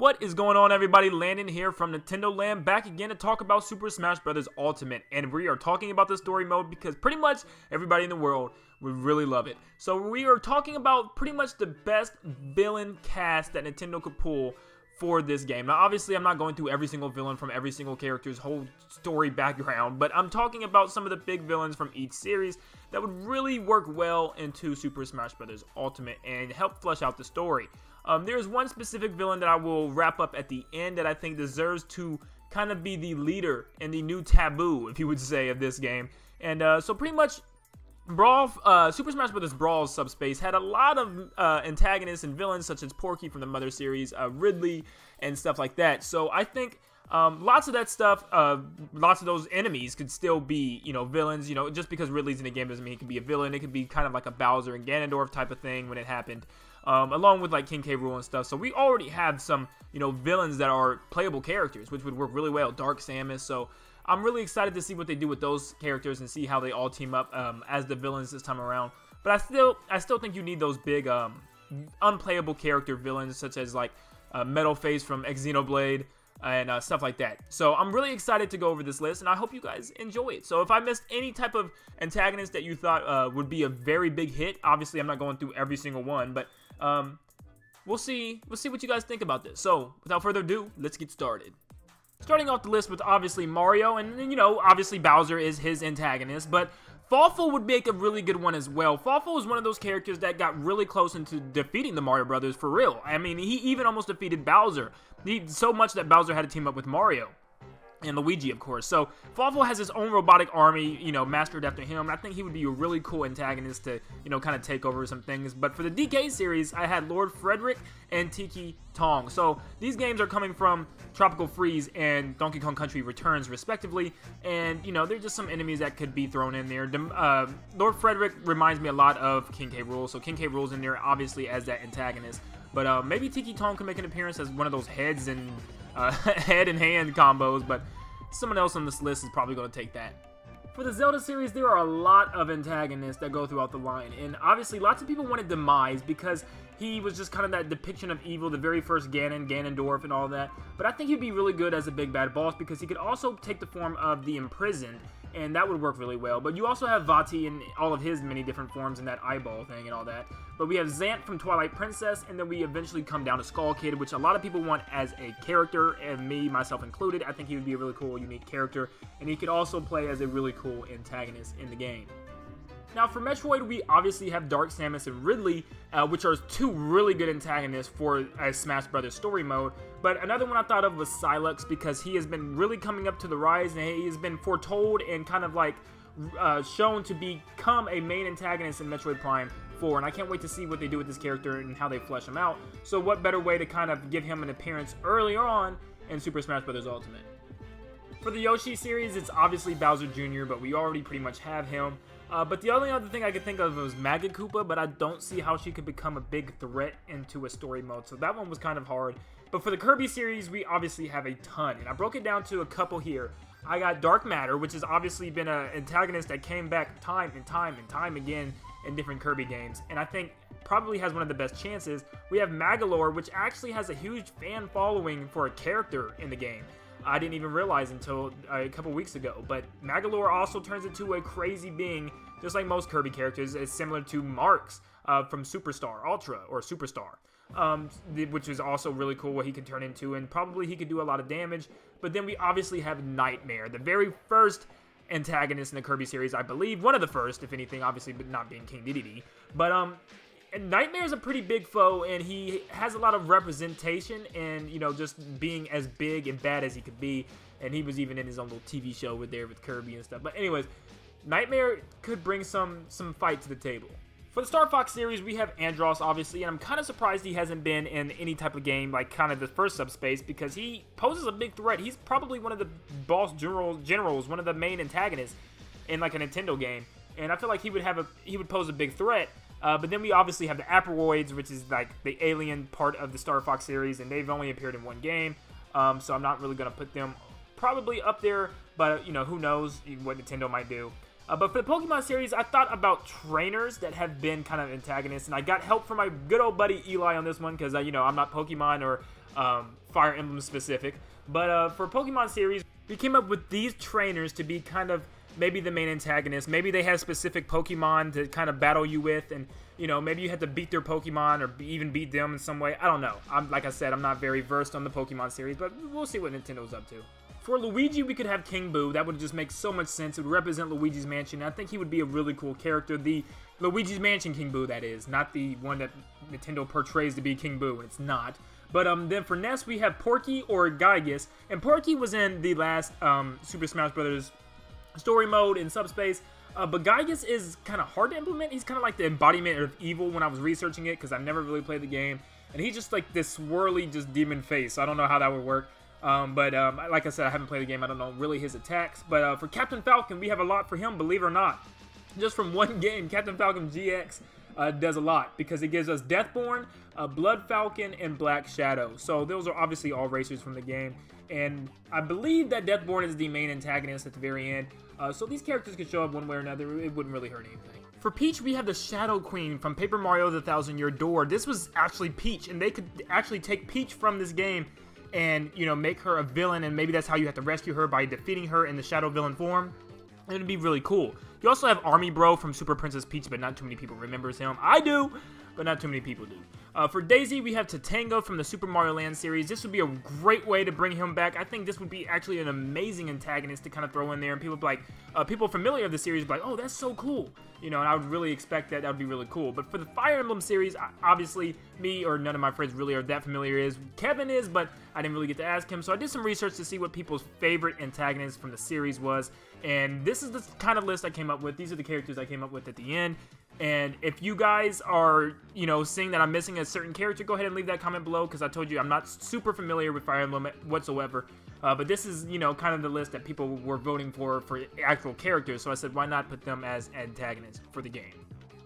What is going on, everybody? Landon here from Nintendo Land, back again to talk about Super Smash Bros. Ultimate. And we are talking about the story mode because pretty much everybody in the world would really love it. So we are talking about pretty much the best villain cast that Nintendo could pull for this game. Now, obviously, I'm not going through every single villain from every single character's whole story background, but I'm talking about some of the big villains from each series that would really work well into Super Smash Bros. Ultimate and help flesh out the story. There's one specific villain that I will wrap up at the end that I think deserves to kind of be the leader and the new taboo, if you would say, of this game. And so pretty much Super Smash Bros. Brawl's subspace had a lot of antagonists and villains such as Porky from the Mother series, Ridley, and stuff like that. So I think lots of that stuff, lots of those enemies could still be, villains. Just because Ridley's in the game doesn't mean he can be a villain. It could be kind of like a Bowser and Ganondorf type of thing when it happened, along with like King K. Rool and stuff. So we already have some, villains that are playable characters, which would work really well. Dark Samus. So I'm really excited to see what they do with those characters and see how they all team up as the villains this time around. But I still think you need those big unplayable character villains such as like Metal Face from Xenoblade and stuff like that. So I'm really excited to go over this list, and I hope you guys enjoy it. So if I missed any type of antagonist that you thought would be a very big hit, obviously I'm not going through every single one, but we'll see what you guys think about this. So without further ado, let's get started. Starting off the list with obviously Mario, and obviously Bowser is his antagonist, but Falcon would make a really good one as well. Falcon is one of those characters that got really close into defeating the Mario Brothers for real. I mean, he even almost defeated Bowser. So much that Bowser had to team up with Mario. And Luigi, of course. So Falcon has his own robotic army, mastered after him. And I think he would be a really cool antagonist to, kind of take over some things. But for the DK series, I had Lord Frederick and Tiki Tong. So these games are coming from Tropical Freeze and Donkey Kong Country Returns, respectively. And, they're just some enemies that could be thrown in there. Lord Frederick reminds me a lot of King K. Rool. So King K. Rool's in there, obviously, as that antagonist. But maybe Tiki Tong can make an appearance as one of those heads and head and hand combos, but someone else on this list is probably going to take that. For the Zelda series, there are a lot of antagonists that go throughout the line, and obviously lots of people wanted Demise because he was just kind of that depiction of evil, the very first Ganondorf and all that, but I think he'd be really good as a big bad boss because he could also take the form of the Imprisoned, and that would work really well. But you also have Vati in all of his many different forms and that eyeball thing and all that. But we have Zant from Twilight Princess, and then we eventually come down to Skull Kid, which a lot of people want as a character, and me, myself included. I think he would be a really cool, unique character, and he could also play as a really cool antagonist in the game. Now, for Metroid, we obviously have Dark Samus and Ridley, which are two really good antagonists for a Smash Bros. Story mode. But another one I thought of was Sylux, because he has been really coming up to the rise, and he has been foretold and kind of like shown to become a main antagonist in Metroid Prime 4. And I can't wait to see what they do with this character and how they flesh him out. So what better way to kind of give him an appearance earlier on in Super Smash Bros. Ultimate. For the Yoshi series, it's obviously Bowser Jr., but we already pretty much have him. But the only other thing I could think of was Maggot Koopa, but I don't see how she could become a big threat into a story mode, so that one was kind of hard. But for the Kirby series, we obviously have a ton, and I broke it down to a couple here. I got Dark Matter, which has obviously been an antagonist that came back time and time again in different Kirby games, and I think probably has one of the best chances. We have Magolor, which actually has a huge fan following for a character in the game. I didn't even realize until a couple weeks ago, but Magolor also turns into a crazy being, just like most Kirby characters. It's similar to Marx from Superstar Ultra, or Superstar, which is also really cool what he can turn into, and probably he could do a lot of damage. But then we obviously have Nightmare, the very first antagonist in the Kirby series, I believe, one of the first, if anything, obviously, but not being King Dedede. But and Nightmare's a pretty big foe, and he has a lot of representation and, just being as big and bad as he could be. And he was even in his own little TV show with Kirby and stuff. But anyways, Nightmare could bring some fight to the table. For the Star Fox series, we have Andross, obviously, and I'm kind of surprised he hasn't been in any type of game, like kind of the first subspace, because he poses a big threat. He's probably one of the boss generals, one of the main antagonists in like a Nintendo game. And I feel like he would pose a big threat. But then we obviously have the Aperoids, which is like the alien part of the Star Fox series, and they've only appeared in one game, so I'm not really going to put them probably up there, but who knows what Nintendo might do. But for the Pokemon series, I thought about trainers that have been kind of antagonists, and I got help from my good old buddy Eli on this one because, you know, I'm not Pokemon or Fire Emblem specific. But for Pokemon series, we came up with these trainers to be kind of maybe the main antagonist. Maybe they have specific Pokemon to kind of battle you with, and, you know, maybe you have to beat their Pokemon or even beat them in some way. I don't know. Like I said, I'm not very versed on the Pokemon series, but we'll see what Nintendo's up to. For Luigi, we could have King Boo. That would just make so much sense. It would represent Luigi's Mansion. I think he would be a really cool character. The Luigi's Mansion King Boo, that is. Not the one that Nintendo portrays to be King Boo, and it's not. But then for Ness, we have Porky or Gygus. And Porky was in the last Super Smash Bros. Story mode in Subspace. But Gygus is kind of hard to implement. He's kind of like the embodiment of evil when I was researching it, because I've never really played the game. And he's just like this swirly, just demon face. So I don't know how that would work. But like I said, I haven't played the game. I don't know really his attacks. But for Captain Falcon, we have a lot for him, believe it or not. Just from one game, Captain Falcon GX does a lot, because it gives us Deathborn, Blood Falcon, and Black Shadow. So those are obviously all racers from the game. And I believe that Deathborn is the main antagonist at the very end. So these characters could show up one way or another. It wouldn't really hurt anything. For Peach, we have the Shadow Queen from Paper Mario The Thousand Year Door. This was actually Peach, and they could actually take Peach from this game and, you know, make her a villain, and maybe that's how you have to rescue her, by defeating her in the shadow villain form. It would be really cool. You also have Army Bro from Super Princess Peach, but not too many people remembers him. I do, but not too many people do. For Daisy, we have Tatango from the Super Mario Land series. This would be a great way to bring him back. I think this would be actually an amazing antagonist to kind of throw in there, and people would be like, people familiar with the series would be like, oh, that's so cool. You know, and I would really expect that. That would be really cool. But for the Fire Emblem series, obviously, me or none of my friends really are that familiar. Kevin is, but I didn't really get to ask him. So I did some research to see what people's favorite antagonist from the series was. And this is the kind of list I came up with. These are the characters I came up with at the end. And if you guys are, you know, seeing that I'm missing a certain character, go ahead and leave that comment below, because I told you I'm not super familiar with Fire Emblem whatsoever. But this is, you know, kind of the list that people were voting for actual characters. So I said, why not put them as antagonists for the game?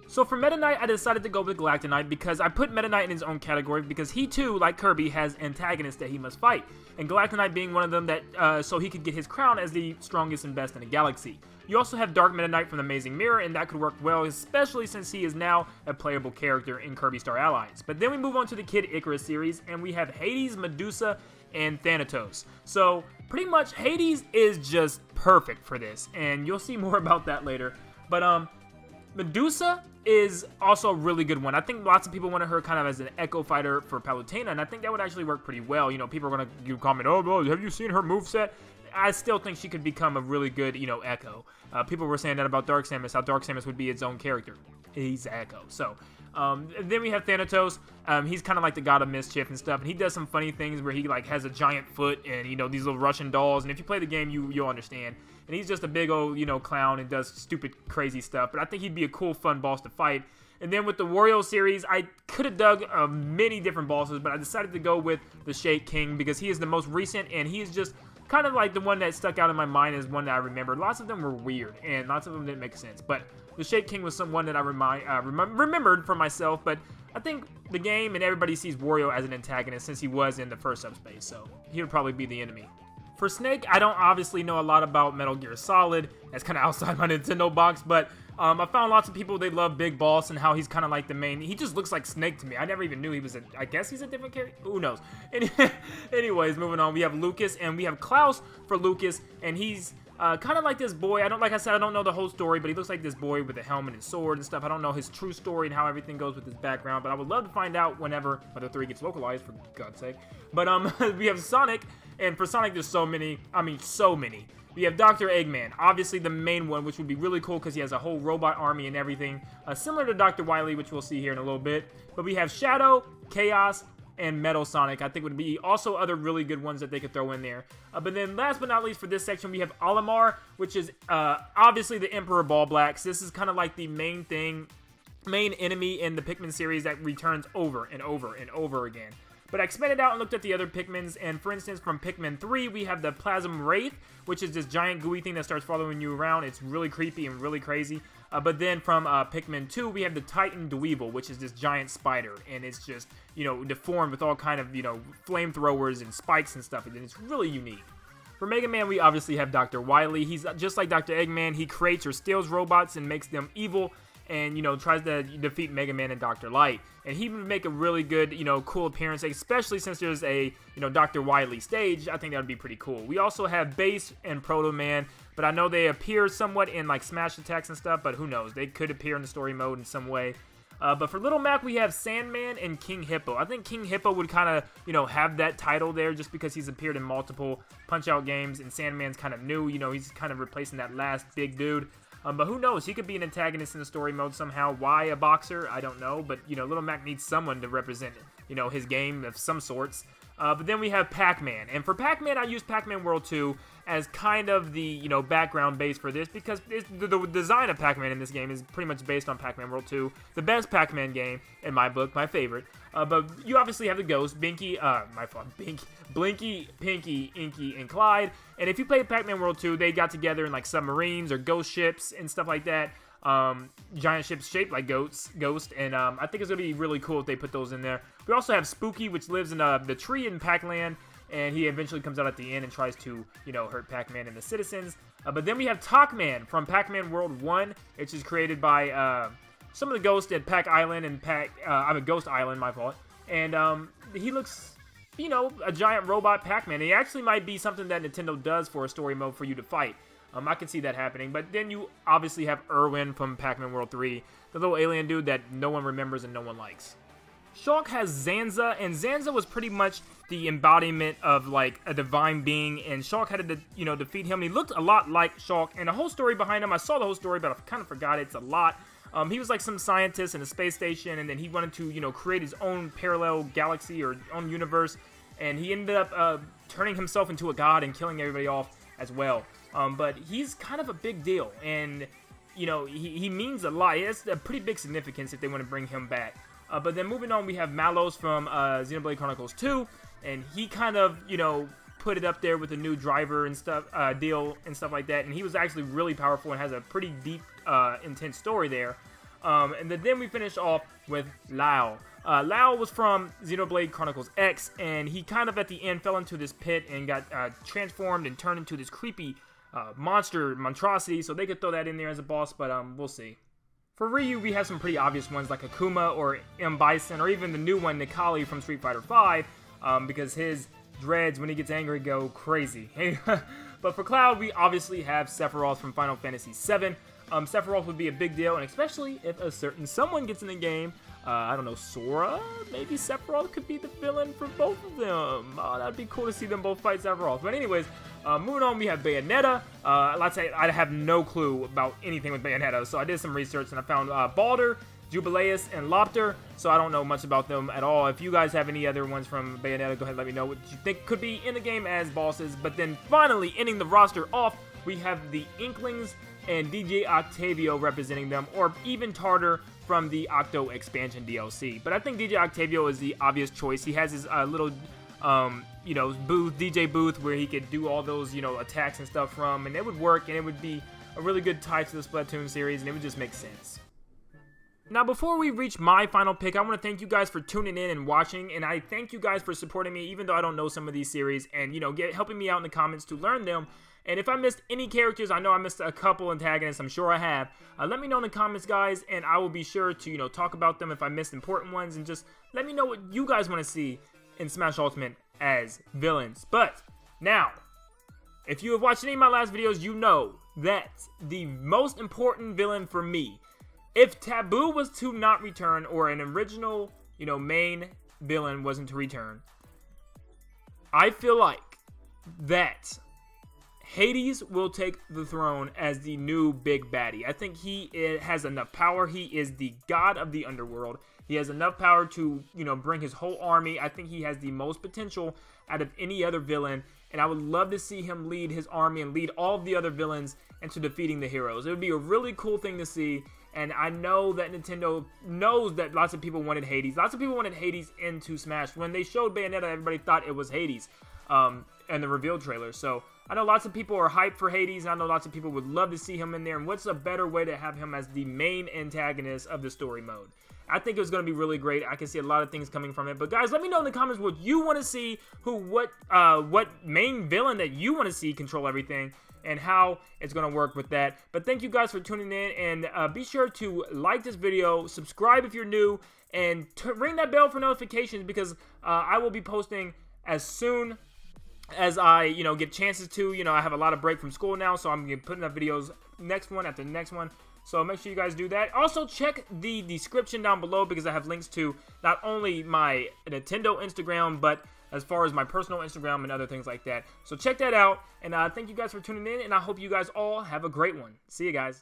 So for Meta Knight, I decided to go with Galactic Knight, because I put Meta Knight in his own category, because he too, like Kirby, has antagonists that he must fight. And Galactic Knight being one of them, that so he could get his crown as the strongest and best in the galaxy. You also have Dark Meta Knight from the Amazing Mirror, and that could work well, especially since he is now a playable character in Kirby Star Allies. But then we move on to the Kid Icarus series, and we have Hades, Medusa, and Thanatos. So pretty much Hades is just perfect for this, and you'll see more about that later. But Medusa is also a really good one. I think lots of people wanted her kind of as an Echo Fighter for Palutena, and I think that would actually work pretty well. You know, people are going to comment, oh, well, have you seen her moveset? I still think she could become a really good, you know, Echo. People were saying that about Dark Samus, how Dark Samus would be its own character. He's Echo. So, then we have Thanatos. He's kind of like the god of mischief and stuff, and he does some funny things where he, like, has a giant foot and, you know, these little Russian dolls, and if you play the game, you'll understand. And he's just a big old, you know, clown and does stupid, crazy stuff, but I think he'd be a cool, fun boss to fight. And then with the Wario series, I could have dug many different bosses, but I decided to go with the Shake King, because he is the most recent, and he is just kind of like the one that stuck out in my mind as one that I remembered. Lots of them were weird, and lots of them didn't make sense, but the Shake King was someone that I remembered for myself. But I think the game and everybody sees Wario as an antagonist, since he was in the first Subspace, so he would probably be the enemy. For Snake, I don't obviously know a lot about Metal Gear Solid. That's kind of outside my Nintendo box, but I found lots of people, they love Big Boss and how he's kind of like the main. He just looks like Snake to me. I never even knew he was I guess he's a different character. Who knows? Anyways, moving on. We have Lucas, and we have Klaus for Lucas, and he's kind of like this boy. Like I said, I don't know the whole story, but he looks like this boy with a helmet and sword and stuff. I don't know his true story and how everything goes with his background, but I would love to find out whenever Mother 3 gets localized, for God's sake. But we have Sonic, and for Sonic, there's so many. I mean, so many. We have Dr. Eggman, obviously the main one, which would be really cool because he has a whole robot army and everything, similar to Dr. Wily, which we'll see here in a little bit. But we have Shadow, Chaos, and Metal Sonic. I think would be also other really good ones that they could throw in there. But then last but not least for this section, we have Olimar, which is obviously the Emperor Ball Blacks. This is kind of like the main enemy in the Pikmin series that returns over and over and over again. But I expanded out and looked at the other Pikmins, and for instance, from Pikmin 3, we have the Plasm Wraith, which is this giant gooey thing that starts following you around. It's really creepy and really crazy. But then from Pikmin 2, we have the Titan Dweevil, which is this giant spider, and it's just, you know, deformed with all kind of, you know, flamethrowers and spikes and stuff, and it's really unique. For Mega Man, we obviously have Dr. Wily. He's just like Dr. Eggman. He creates or steals robots and makes them evil, and, tries to defeat Mega Man and Dr. Light. And he would make a really good, cool appearance, especially since there's a, Dr. Wily stage. I think that would be pretty cool. We also have Bass and Proto Man, but I know they appear somewhat in, like, Smash attacks and stuff, but who knows? They could appear in the story mode in some way. But for Little Mac, we have Sandman and King Hippo. I think King Hippo would kind of, have that title there just because he's appeared in multiple Punch-Out games, and Sandman's kind of new. He's kind of replacing that last big dude. But who knows? He could be an antagonist in the story mode somehow. Why a boxer? I don't know. But, Little Mac needs someone to represent, his game of some sorts. But then we have PacMan. And for PacMan, I use PacMan World 2 as kind of the, background base for this, because the design of PacMan in this game is pretty much based on PacMan World 2. The best PacMan game, in my book, my favorite. But you obviously have the Ghost, Blinky, Pinky, Inky, and Clyde. And if you play PacMan World 2, they got together in, like, submarines or ghost ships and stuff like that. Giant ships shaped like Ghost, and I think it's going to be really cool if they put those in there. We also have Spooky, which lives in the tree in Pac-Land, and he eventually comes out at the end and tries to, hurt Pac-Man and the citizens. But then we have Talkman from Pac-Man World 1, which is created by some of the ghosts at Pac Island and Ghost Island, my fault. And he looks, a giant robot Pac-Man. He actually might be something that Nintendo does for a story mode for you to fight. I can see that happening. But then you obviously have Irwin from Pac-Man World 3, the little alien dude that no one remembers and no one likes. Shulk has Zanza, and Zanza was pretty much the embodiment of, like, a divine being, and Shulk had to, defeat him. He looked a lot like Shulk, and the whole story behind him, I saw the whole story, but I kind of forgot it. It's a lot. He was like some scientist in a space station, and then he wanted to, create his own parallel galaxy or own universe, and he ended up turning himself into a god and killing everybody off as well. But he's kind of a big deal, and, he means a lot. He has a pretty big significance if they want to bring him back. But then moving on, we have Malos from Xenoblade Chronicles 2, and he kind of, put it up there with the new driver and stuff, deal and stuff like that, and he was actually really powerful and has a pretty deep, intense story there. And then we finish off with Lao. Lao was from Xenoblade Chronicles X, and he kind of at the end fell into this pit and got transformed and turned into this creepy monstrosity, so they could throw that in there as a boss, but we'll see. For Ryu, we have some pretty obvious ones like Akuma or M. Bison, or even the new one, Nikali from Street Fighter V, because his dreads, when he gets angry, go crazy. But for Cloud, we obviously have Sephiroth from Final Fantasy VII. Sephiroth would be a big deal, and especially if a certain someone gets in the game. I don't know, Sora? Maybe Sephiroth could be the villain for both of them. That'd be cool to see them both fight Sephiroth. But anyways, moving on, we have Bayonetta. Let's say I have no clue about anything with Bayonetta, so I did some research and I found Baldur, Jubileus, and Lopter, so I don't know much about them at all. If you guys have any other ones from Bayonetta, go ahead and let me know what you think could be in the game as bosses. But then finally, ending the roster off, we have the Inklings and DJ Octavio representing them, or even Tartar from the Octo expansion DLC. But I think DJ Octavio is the obvious choice. He has his little, booth, DJ booth, where he could do all those, attacks and stuff from, and it would work, and it would be a really good tie to the Splatoon series, and it would just make sense. Now, before we reach my final pick, I want to thank you guys for tuning in and watching, and I thank you guys for supporting me, even though I don't know some of these series, and, helping me out in the comments to learn them. And if I missed any characters, I know I missed a couple antagonists, I'm sure I have. Let me know in the comments, guys, and I will be sure to, talk about them if I missed important ones, and just let me know what you guys want to see in Smash Ultimate as villains. But, now, if you have watched any of my last videos, you know that the most important villain for me, if Taboo was to not return, or an original, main villain wasn't to return, I feel like that Hades will take the throne as the new big baddie. I think he has enough power. He is the god of the underworld. He has enough power to, bring his whole army. I think he has the most potential out of any other villain, and I would love to see him lead his army and lead all of the other villains into defeating the heroes. It would be a really cool thing to see, and I know that Nintendo knows that lots of people wanted Hades. Lots of people wanted Hades into Smash. When they showed Bayonetta, everybody thought it was Hades. the reveal trailer. So I know lots of people are hyped for Hades, and I know lots of people would love to see him in there. And what's a better way to have him as the main antagonist of the story mode? I think it was going to be really great. I can see a lot of things coming from it. But guys, let me know in the comments what you want to see, what main villain that you want to see control everything, and how it's going to work with that. But thank you guys for tuning in, and be sure to like this video, subscribe if you're new, and ring that bell for notifications, because I will be posting as soon as I, get chances to. I have a lot of break from school now, so I'm going to be putting up videos next one after the next one. So make sure you guys do that. Also, check the description down below, because I have links to not only my Nintendo Instagram, but as far as my personal Instagram and other things like that. So check that out. And thank you guys for tuning in, and I hope you guys all have a great one. See you guys.